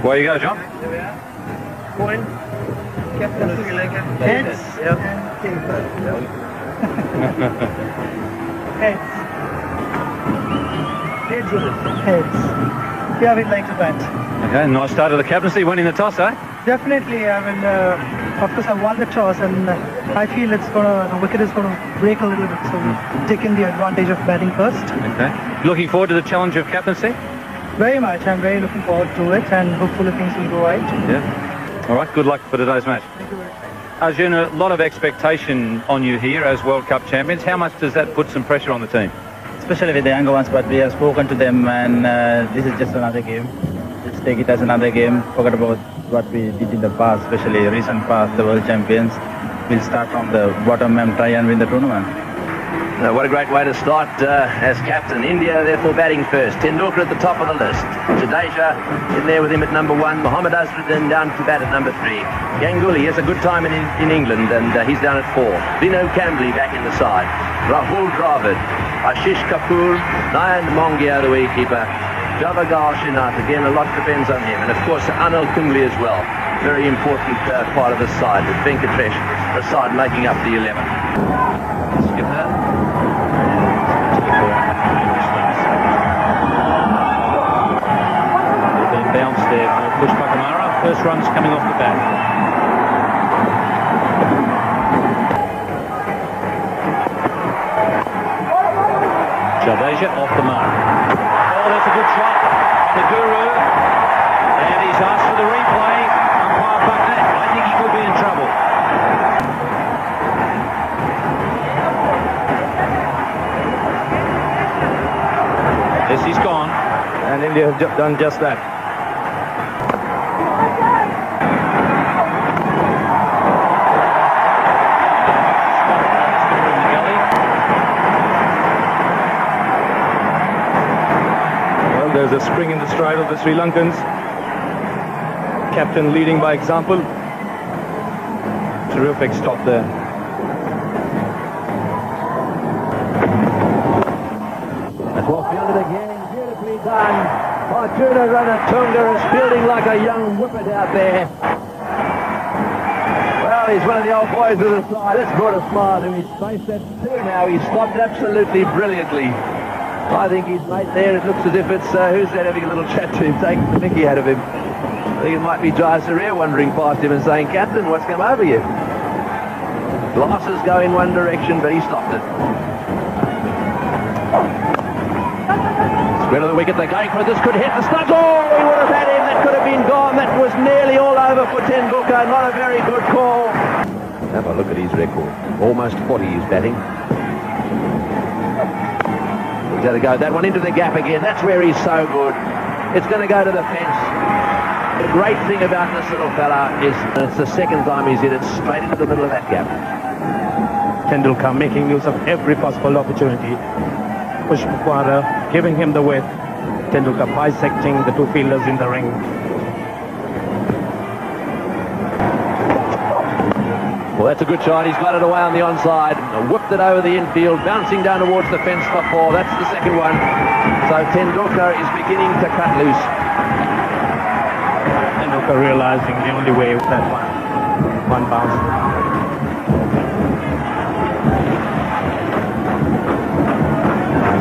Where you go, John? There we are. Point. Captain of Srilanka. Heads. Yep. Heads. Heads with it. Heads. Yeah, we'd like to bet. Okay, nice start of the captaincy, winning the toss, eh? Definitely, I mean, of course I won the toss and I feel the wicket is going to break a little bit, so we've taken the advantage of batting first. Okay. Looking forward to the challenge of captaincy? Very much, I'm very looking forward to it and hopefully things will go right. Yeah. All right, good luck for today's match. Thank you very much. Arjun, a lot of expectation on you here as World Cup champions. How much does that put some pressure on the team? Especially with the younger ones, but we have spoken to them and this is just another game. Let's take it as another game. Forget about what we did in the past, especially recent past, the world champions. We'll start from the bottom and try and win the tournament. What a great way to start as captain. India therefore batting first. Tendulkar at the top of the list. Jadeja in there with him at number 1. Mohammad Azharuddin down to bat at number 3. Ganguly has a good time in England and he's down at 4. Vino Cambly back in the side. Rahul Dravid, Ashish Kapoor, Nayan Mongia the wicketkeeper. Javagal Shinath, again a lot depends on him. And of course Anil Kumble as well. Very important part of the side with Venkatesh Prasad making up the 11. Skipper. Bounce there for Pushpa Kumara. First runs coming off the bat. Jadeja off the mark. Oh, that's a good shot. The Guru. And he's asked for the replay. Umpire Buckner. I think he could be in trouble. Yes, he's gone. And India have done just that. There's a spring in the stride of the Sri Lankans. Captain leading by example. Terrific stop there. That's well fielded again, beautifully done. Arjuna Ranatunga is fielding like a young whippet out there. Well, he's one of the old boys with a side. That's brought a smile to his face. That's 2 now. He stopped absolutely brilliantly. I think he's mate there. It looks as if it's, who's that having a little chat to him, taking the mickey out of him. I think it might be Jai Surya wandering past him and saying, Captain, what's come over you? Glasses go in one direction, but he stopped it. Spread of the wicket, they're going for it. This could hit the studs. Oh, he would have had him. That could have been gone. That was nearly all over for Tendulkar. Not a very good call. Have a look at his record. Almost 40 he's batting. He's going to go that one into the gap again. That's where he's so good. It's going to go to the fence. The great thing about this little fella is it's the second time he's hit it straight into the middle of that gap. Tendulkar making use of every possible opportunity. Pushpa Kumara giving him the width. Tendulkar bisecting the 2 fielders in the ring. Well, that's a good shot. He's got it away on the onside. Whipped it over the infield, bouncing down towards the fence for 4. That's the second one. So Tendulkar is beginning to cut loose. Tendulkar realizing the only way with that one bounce.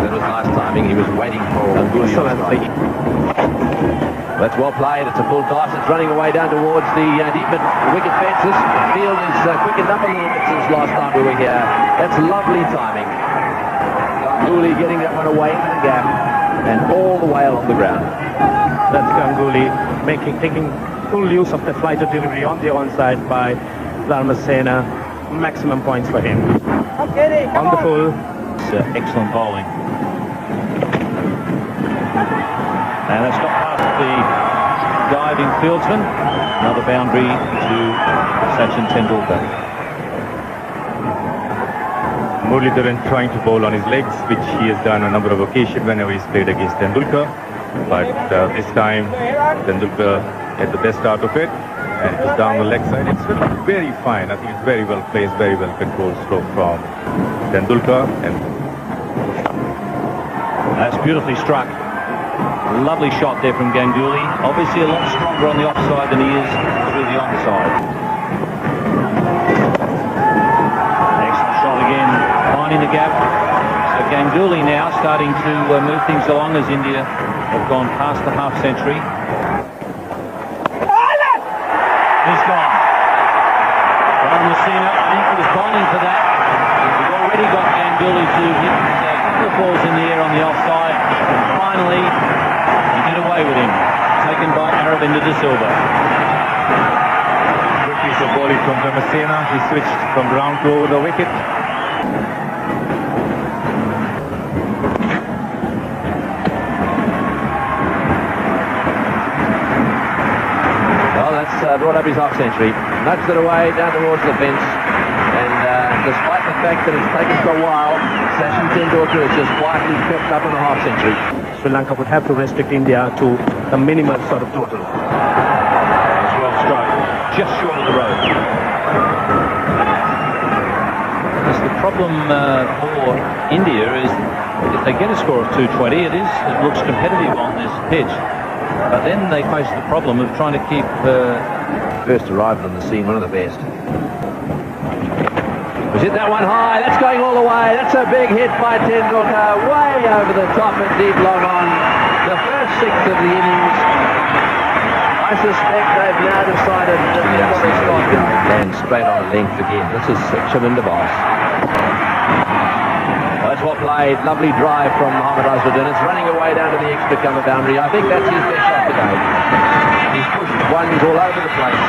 That was nice timing. He was waiting for Ganguly on strike. That's well played. It's a full toss. It's running away down towards the deep mid-wicket fences. The field is quickened up a little bit since last time we were here. That's lovely timing. Ganguly getting that one away into the gap and all the way along the ground. That's Ganguly taking full use of the flighter delivery on the onside by Dharmasena. Maximum points for him. On the full. It's excellent bowling. And that's got past the diving fieldsman. Another boundary to Sachin Tendulkar. Muralidharan trying to bowl on his legs, which he has done on a number of occasions whenever he's played against Tendulkar. But this time, Tendulkar had the best out of it, and it was down the leg side. It's very fine. I think it's very well placed, very well controlled stroke from Tendulkar. And that's beautifully struck. Lovely shot there from Ganguly. Obviously a lot stronger on the offside than he is through the onside. Excellent shot again, finding the gap. So Ganguly now starting to move things along as India have gone past the half century. He's gone. Messina, I think he was bowling for that. We've already got Ganguly to hit a couple of balls in the air on the offside. And finally, he did away with him. Taken by Aravinda De Silva. Good piece of bowling from Messina. He switched from ground to over the wicket. Brought up his half century, nudged it away down towards the fence, and despite the fact that it's taken a while, Sachin Tendulkar has just quietly crept up on the half century. Sri Lanka would have to restrict India to the minimal sort of total. It's well struck, just short of the road. Yes, the problem for India is if they get a score of 220, it looks competitive on this pitch. But then they face the problem of trying to keep first arrival on the scene, one of the best. Was hit that one high, that's going all the way, that's a big hit by Tendulkar, way over the top and deep long on. The first six of the innings. I suspect they've now decided that they've got to stop and land straight on length again. This is Chaminda Boss. That's well played, lovely drive from Mohammad Azharuddin. It's running away down to the extra cover boundary. I think that's his best shot today. He's pushed ones all over the place.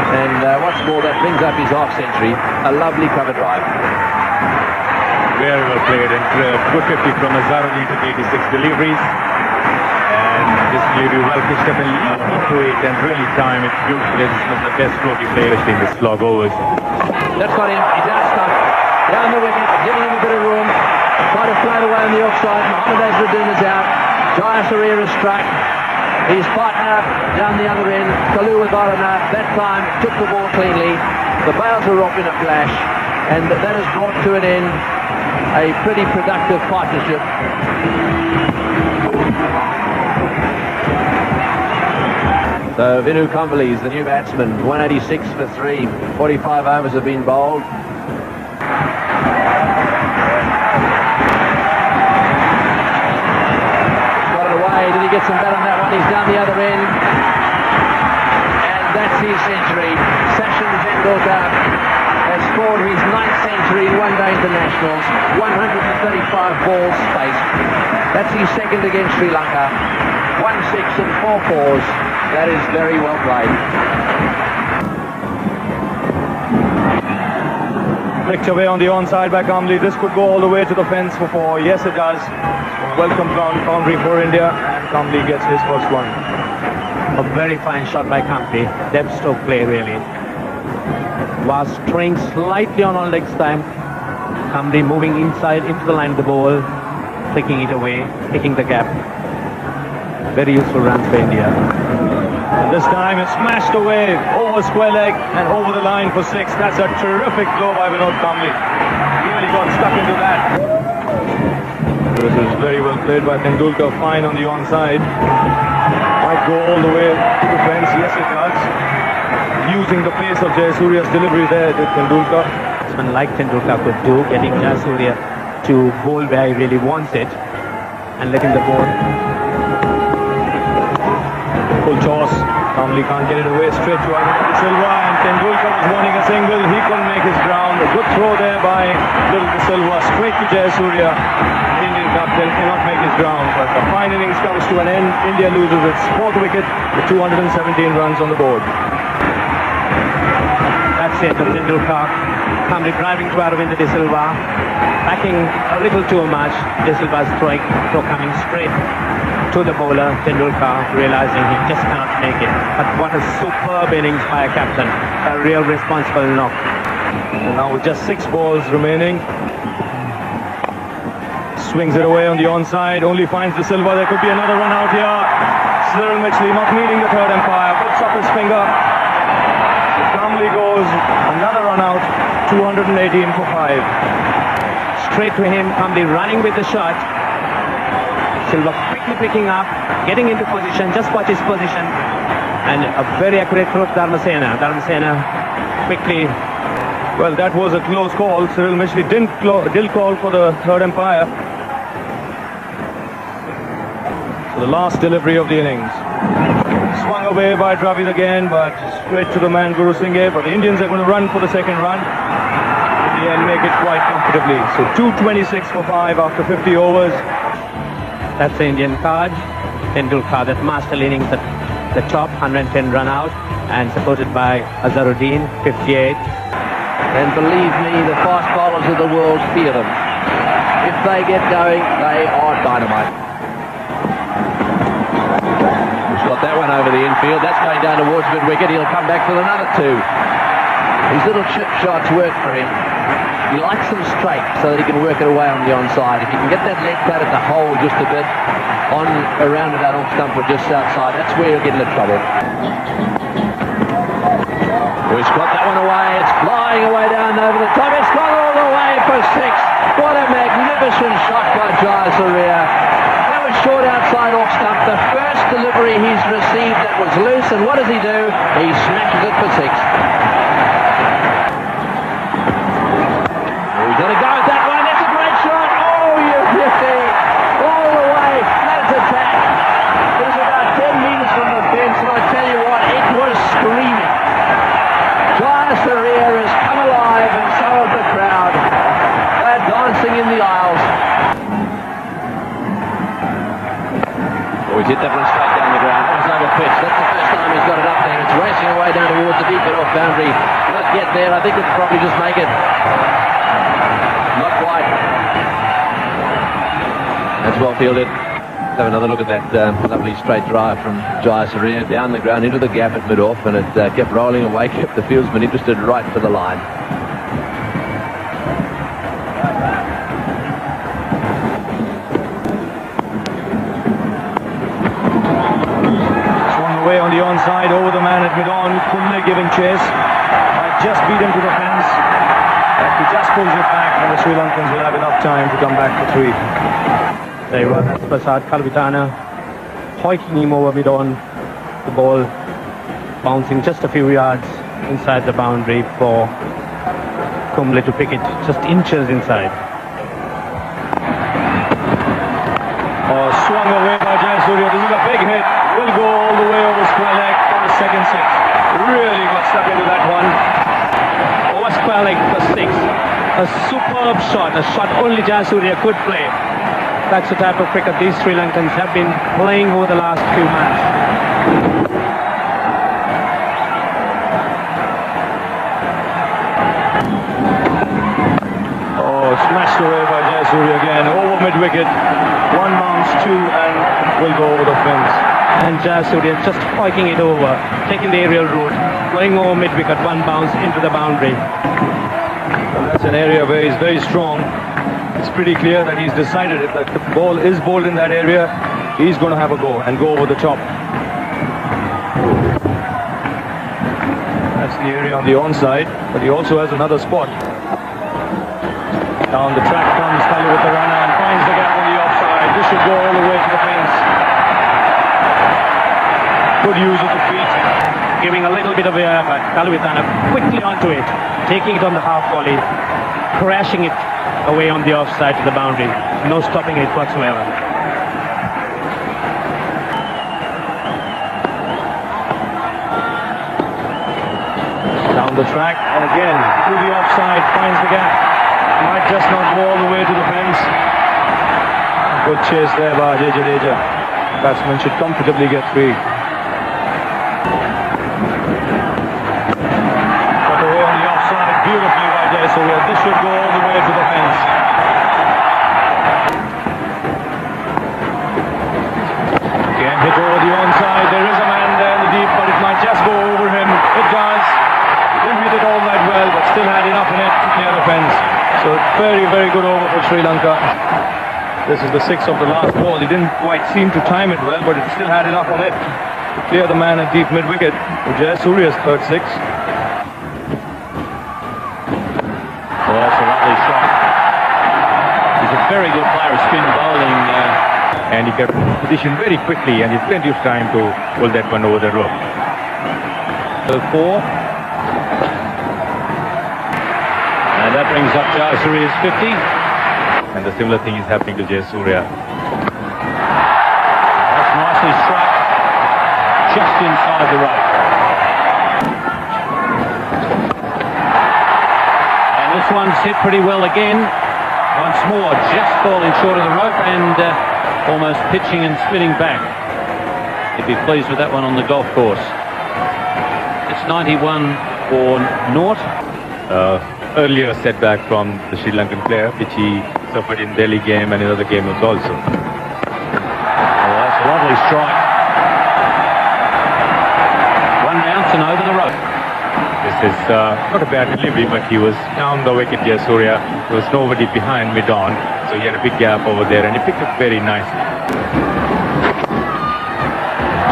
And what's more, that brings up his half century. A lovely cover drive. Very well played, and good 50 from Azharuddin to 86 deliveries. And this delivery well pitched up and leaped into it and really time it beautifully. This was the best stroke he played in the slog overs. That's got him. He's out stuck. Down the wicket, giving him a bit of room. Tried to float away on the offside. Mohammad Azharuddin is out. Jaya Surya is struck. His partner down the other end, Kaluwadarana, that time took the ball cleanly. The bails were off in a flash, and that has brought to an end a pretty productive partnership. So Vinu Kamble is the new batsman, 186 for 3. 45 overs have been bowled. Did he get some bat on that one? He's down the other end. And that's his century. Sachin Tendulkar has scored his 9th century in one-day internationals. 135 balls spaced. That's his second against Sri Lanka. 1 6 and 4 4s. That is very well played. Flicked away on the onside by Kamble. This could go all the way to the fence for 4. Yes, it does. Welcome boundary for India, and Kamble gets his first one. A very fine shot by Kamble. Depth stroke play really. Was straying slightly on all legs time. Kamble moving inside into the line of the ball, flicking it away, taking the gap. Very useful runs for India. And this time it's smashed away over square leg and over the line for 6. That's a terrific blow by Vinod Kamble. He really got stuck into that. This is very well played by Tendulkar, fine on the onside. Might go all the way to the fence, yes it does. Using the pace of Jayasurya's delivery there, did Tendulkar. Batsman like Tendulkar could do, getting Jayasurya to bowl where he really wants it and letting the ball. Full toss, Kamble can't get it away, straight to Aravinda De Silva, and Tendulkar was wanting a single, he couldn't make his ground. A good throw there by little De Silva, straight to Jayasurya. Indian captain cannot make his ground, but the fine innings comes to an end. India loses its 4th wicket with 217 runs on the board. That's it, Tendulkar. Kamble driving to Aravinda De Silva, backing a little too much. De Silva's throw coming straight to the bowler. Tendulkar realizing he just cannot make it. But what a superb innings by a captain. A real responsible knock. And now with just 6 balls remaining. Swings it away on the onside, only finds De Silva. There could be another run out here. Cyril Mitchley not needing the 3rd umpire, puts up his finger. Kamble goes, another run out, 218 for 5. Straight to him, Kamble running with the shot. Silva quickly picking up, getting into position, just watch his position. And a very accurate throw to Dharmasena. Dharmasena quickly. Well, that was a close call. Cyril Mitchley didn't call for the third umpire. So the last delivery of the innings. Swung away by Dravid again, but straight to the man Guru Singh. But the Indians are going to run for the second run. In the end, make it quite comfortably. So 226 for 5 after 50 overs. That's the Indian card. Tendulkar, that master innings at the top, 110 run out, and supported by Azharuddin, 58. And believe me, the fast bowlers of the world fear them. If they get going, they are dynamite. He's got that one over the infield. That's going down towards mid-wicket. He'll come back with another 2. These little chip shots work for him. He likes them straight so that he can work it away on the onside. If he can get that leg pad at the hole just a bit, on around to that off stump or just outside, that's where he'll get into trouble. Oh, he's got that one away. It's flying away down over the top. It's gone all the way for 6. What a magnificent shot by Jai Surya. That was short outside off stump. The first delivery he's received that was loose, and what does he do? He smashes it for 6. Got to go with that one. That's a great shot. Oh, you beauty. All the way. That's attack. It was about 10 metres from the fence, and I tell you what, it was screaming. Jai Surya has come alive, and so has the crowd. They're dancing in the aisles. Oh, he's hit that one straight down the ground. That was over pitch. That's the first time he's got it up there. It's racing away down towards the deep bit off boundary. Not yet there. I think it'll probably just make it. Not quite. That's well fielded. Let's have another look at that lovely straight drive from Jai Surya down the ground into the gap at mid-off, and it kept rolling away, kept the fieldsman interested right to the line. Swung away on the onside, over the man at mid-on. Kumble giving chase. Just beat him to the fence. He just pulls it back, and the Sri Lankans will have enough time to come back for 3. There you are, that's Prasad Kalvitana hoiking him over mid-on. The ball bouncing just a few yards inside the boundary for Kumble to pick it just inches inside. Oh, swung away by Jayasuriya. This is a big hit. Will go all the way over square leg for the second 6. Really got stuck into that one. Over square leg for 6. A superb shot, a shot only Jayasuriya could play. That's the type of cricket these Sri Lankans have been playing over the last few months. Oh, smashed away by Jayasuriya again. Over mid-wicket. 1 bounce, 2, and will go over the fence. And Jayasuriya just hoiking it over, taking the aerial route, going over mid-wicket, 1 bounce into the boundary. Well, that's an area where he's very strong. It's pretty clear that he's decided if the ball is bowled in that area, he's going to have a go and go over the top. That's the area on the onside, but he also has another spot. Down the track comes Kalu with the runner and finds the gap on the offside. This should go all the way to the fence. Good use of the feet. Giving a little bit of air, but Kalvitana quickly onto it, taking it on the half volley, crashing it away on the offside to the boundary. No stopping it whatsoever. Down the track, and again, through the offside, finds the gap. Might just not go all the way to the fence. Good chase there by Ajay Jadeja. Batsman should comfortably get 3. Cut away on the offside, beautifully by Jayasuriya. This should go all the way to the fence. Again, hit over the onside. There is a man there in the deep, but it might just go over him. It does. Didn't hit it all that well, but still had enough in it to clear the fence. So very, very good over for Sri Lanka. This is the 6th of the last ball. He didn't quite seem to time it well, but it still had enough on it to clear the man at deep mid-wicket. Jayasuriya's third 6. Well, that's a lovely shot. He's a very good player of spin bowling. and he got positioned very quickly, and he had plenty of time to pull that one over the rope. So 4. And that brings up Jayasuriya's 50. And the similar thing is happening to Jayasuriya. That's nicely struck, just inside the rope. And this one's hit pretty well again. Once more, just falling short of the rope and almost pitching and spinning back. He'd be pleased with that one on the golf course. It's 91 for naught. Earlier setback from the Sri Lankan player, which he suffered in Delhi game and in other games also. Oh, that's a lovely strike. One bounce and over the rope. This is not a bad delivery, but he was down the wicket, Jayasuriya. There was nobody behind mid-on, so he had a big gap over there, and he picked it very nicely.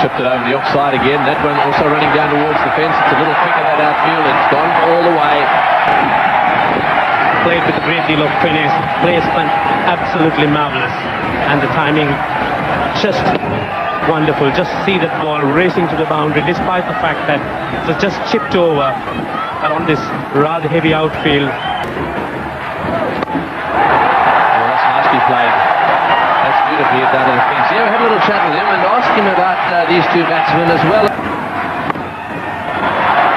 Chipped it over the offside again. That one also running down towards the fence. It's a little quicker, that outfield. It's gone all the way. Played with a great deal of finesse, placement absolutely marvelous, and the timing just wonderful. Just see that ball racing to the boundary, despite the fact that it was just chipped over on this rather heavy outfield. Well, that's nicely played. That's beautifully done on the fence. Yeah, we had a little chat with him and asked him about these two batsmen as well.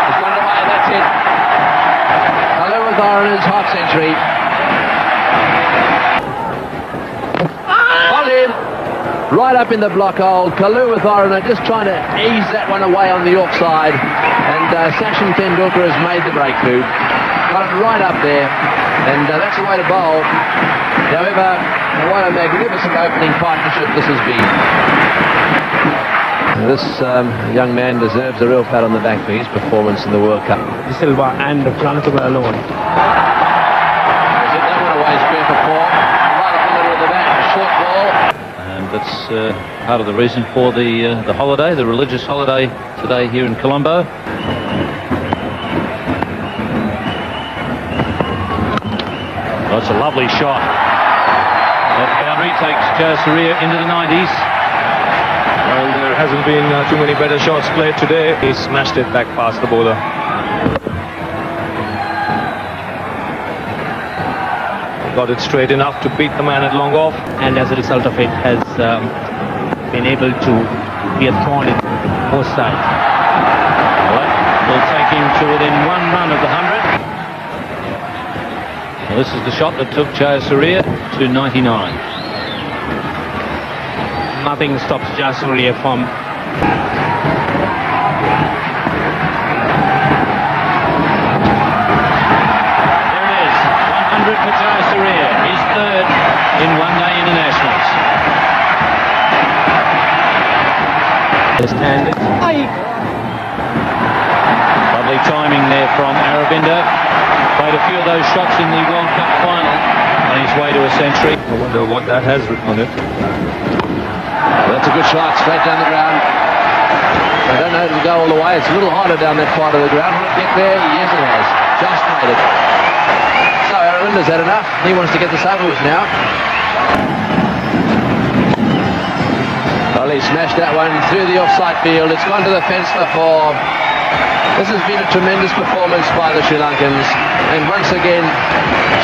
It's gone away, that's it. Thoran's half century. Ollie, right up in the block hole. Kalu Thoran just trying to ease that one away on the offside, and Sachin Tendulkar has made the breakthrough. Got it right up there, and that's the way to bowl. However, what a magnificent opening partnership this has been. This young man deserves a real pat on the back for his performance in the World Cup. De Silva and Ranathuga alone. That one away, square for 4. Right up the middle of the bat, short ball. And that's part of the reason for the holiday, the religious holiday today here in Colombo. That's a lovely shot. That boundary takes Jayasuriya into the 90s. Well, there hasn't been too many better shots played today. He smashed it back past the bowler. Got it straight enough to beat the man at long off. And as a result of it, has been able to be a thorn in both sides. Well, that will take him to within 1 run of the 100. Well, this is the shot that took Jayasuriya to 99. Nothing stops Jayasuriya from There it is, 100 for Jayasuriya, his third in one-day internationals. and Lovely timing there from Aravinda. Played a few of those shots in the World Cup final on his way to a century. I wonder what that has written on it. That's a good shot, straight down the ground. I don't know if it'll go all the way. It's a little harder down that part of the ground. Will it get there? Yes, it has. Just made it. So Aravinda's had enough. He wants to get this over with now. Well, he smashed that one through the offside field. It's gone to the fence for 4. This has been a tremendous performance by the Sri Lankans. And once again,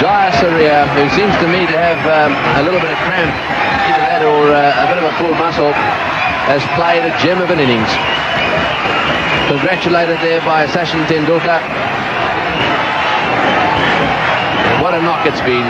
Jayasuriya, who seems to me to have a little bit of cramp, either that or a bit of a pulled muscle, has played a gem of an innings. Congratulated there by Sachin Tendulkar. And what a knock it's been.